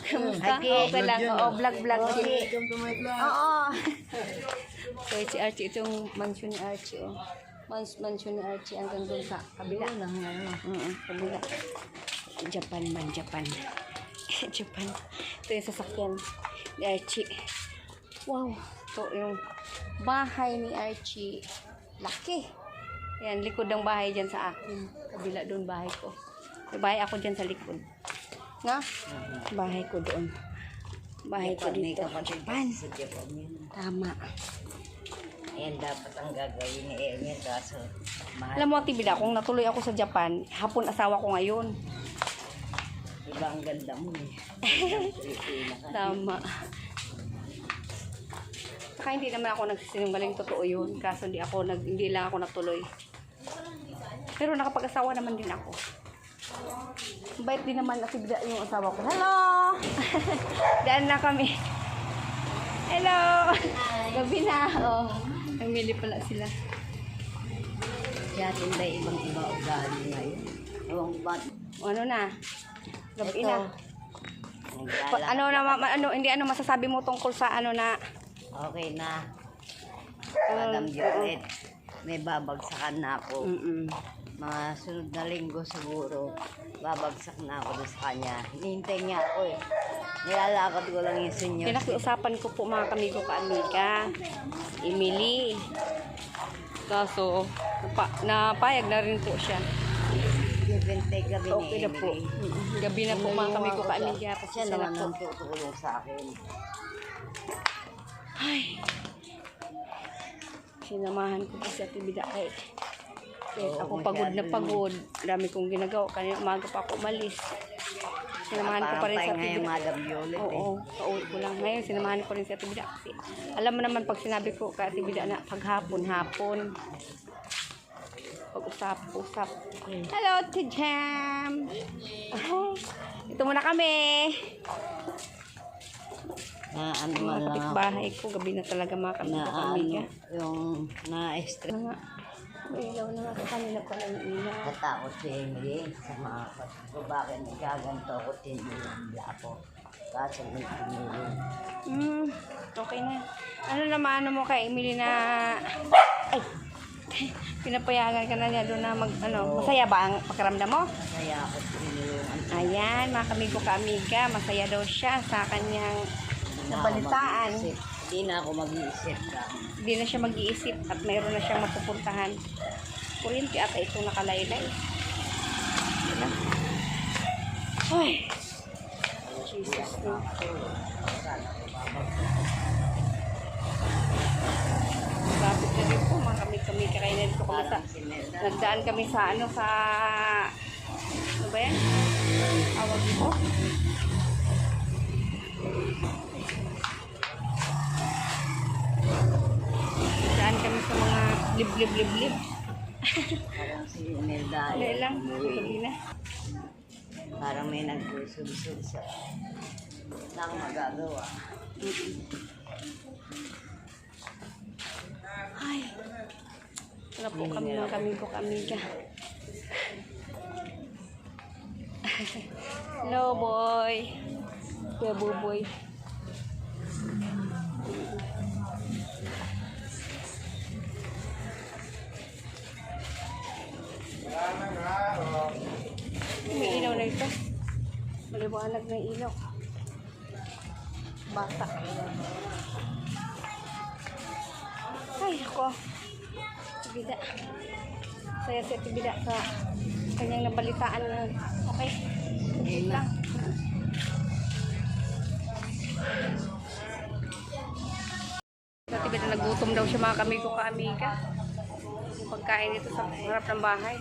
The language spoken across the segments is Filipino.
Kamusta? Okay lang. Oo, vlog. Oo. So, si Archie, itong mansion ni Archie. Oh. Mansion ni Archie hanggang doon sa kabila. Kabila. Japan. Japan. Ito yung sasakyan ni Archie. Wow. Ito yung bahay ni Archie. Laki. Yan, likod ng bahay dyan sa akin. Kabila doon bahay ko. May bahay ako dyan sa likod. Nga? Bahay ko doon. Bahay ko dito. Japan. Tama. Ayan dapat ang gagawin ni Emil kaso mahal. Alam mo, Tibida, kung natuloy ako sa Japan, hapon asawa ko ngayon. Diba ang ganda mo eh. Tama. Saka hindi naman ako nagsisinungaling, totoo yun. Kaso hindi lang ako natuloy. Pero nakapag-asawa naman din ako. Bait din naman Tibida yung asawa ko. Hello! Daan na kami. Hello! Gabi na. Oh. Namili pala sila. Kaya tinday ibang-iba ugali ngayon. Ewan ko ba? Ano na? Gabi na. Naglalakad. Hindi masasabi mo tungkol sa ano na Okay na. Madam Juliet, may babagsakan na ako. Mga sunod na linggo siguro, babagsak na ako doon sa kanya. Hinihintay niya ako eh. Nilalakad ko lang yung senyor. Pinakiusapan ko po mga kamigo ka-amiga. Emily. Kaso, napayag na rin po siya. Bibintay gabi ni Okay na po. Emily. Gabi na po mga kamigo ka-amiga. Siya naman ang tutulong sa akin. Ay. Sinamahan ko po sa Tibida kay ako pagod na pagod. Dami kong ginagawa. Kanina umaga pa ako umalis. Sinamahan ko pa rin sa Tibida. Madam Violet Oo, pauwi ko lang. Ngayon, sinamahan ko rin sa Tibida. Kasi alam mo naman pag sinabi ko ka Tibida na paghapon. Pag-usap. Hello, Tijam! Ito muna kami. na ano man lang ako. Bahay ko, gabi na talaga mga kamiga. Yung na-stress. Ano nga? May ilaw na nga sa kanila pala yung ilaw. Natakot si Emily sa mga kapatid ko. Bakit nagaganto ako tinulong ako. Kaso may tinulong. Okay na. Ano naman mo kay Emily na ay pinapayagan ka na niya doon na masaya ba ang pakiramdam mo? Kaya ako tinulungan. Ayan, mga kamigo ka-amiga, masaya daw siya sa kanyang nabalitaan. Hindi na ako mag-iisip ka. Hindi na siya mag-iisip at mayroon na siyang mapupuntahan. Kuryente ata itong nakalaylay. Ay! Jesus no. Lapit na rin po, mga kami kakainin ko kami sa nagdaan kami sa ano ba yan? Awag dito. Nagdaan kami sa mga liblib. Parang si Imelda. Dahil lang, sabi na. Parang may nagsusubsub sa lang magagawa. Ay, wala po kami mga kamigo ka-amiga. Hello, boy. Kuya Buboy. May ilaw na ito. Maliwanag na ilaw. Bata. Ay, ako. Tibida. Saya si Tibida sa kanyang nabalitaan na okay. Sige lang. Tibida nagutom daw siya mga kamigo ka-amiga. Yung pagkain dito sa harap ng bahay.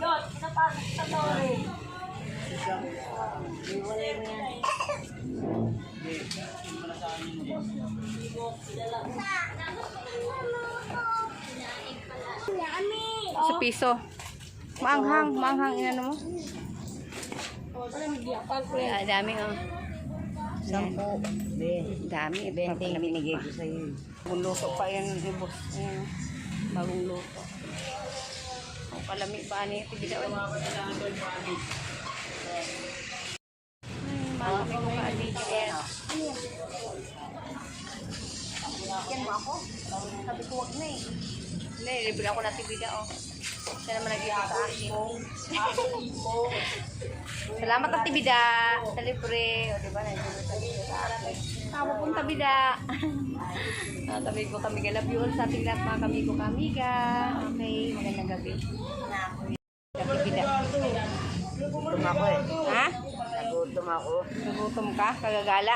Sa piso. Maanghang inano mo. Ay, dami oh. 10. Dami. 20 yung binigay ko sa'yo. Bagong luto pa yan, boss. Ayan. Bagong luto. O, palami ba niya? Tigila. Ay, mga kami ko ka-alig. Ayan. Yan mo ako. Sabi ko, wag na eh. Hindi, libre ako na tibida, oh. Siya naman nag-iwan sa akin. Salamat at tibida. Sa libre. O, diba? Nandito sa libre sa akin. Tama pong tabida. Tabi ko kami galabyon sa ating lahat mga kamigo kamiga. Okay, magandang gabi. Tibida. Nagutom ako eh. Ha? Nagutom ako. Nagutom ka? Kagagala?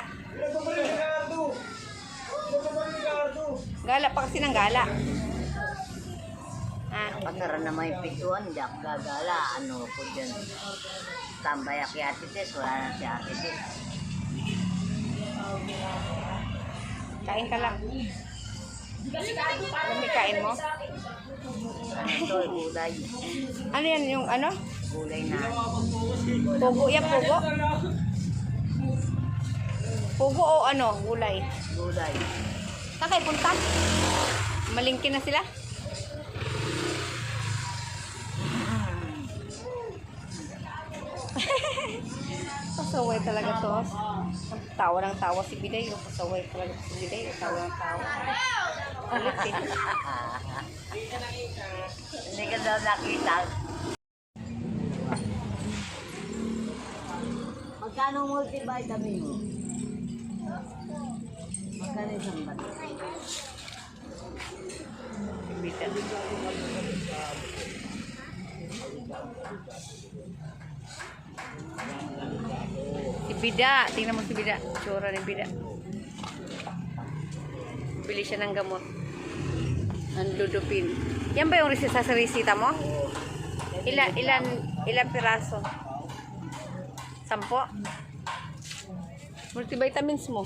Gala pa kasi ng gala. Ha? Patara naman yung pituan, hindi ako gagala. Ano ko dyan. Tambay ako kay Ate Tess, wala na si Ate Tess. Kain ka lang. Ano may kain mo? Ano to, gulay. Ano yan yung ano? Gulay na. Pugo yan, pugo? Pugo o ano? Gulay? Gulay. Saan kayo punta? Malingkin na sila? Pasaway talaga to. Tawa ng tawa si Biday. Pasaway talaga si Biday. Tawa ng tawa. Ulit eh. Hindi ka daw nakita. Magkano multivitamin mo? Magkano isang bato? Bida. Si Bida. Tingnan mo si Bida. Tsura ni Bida. Bili siya ng gamot. Ang Ludopin. Yan ba yung resita sa resita mo? Ilan piraso? 10? Multivitamins mo.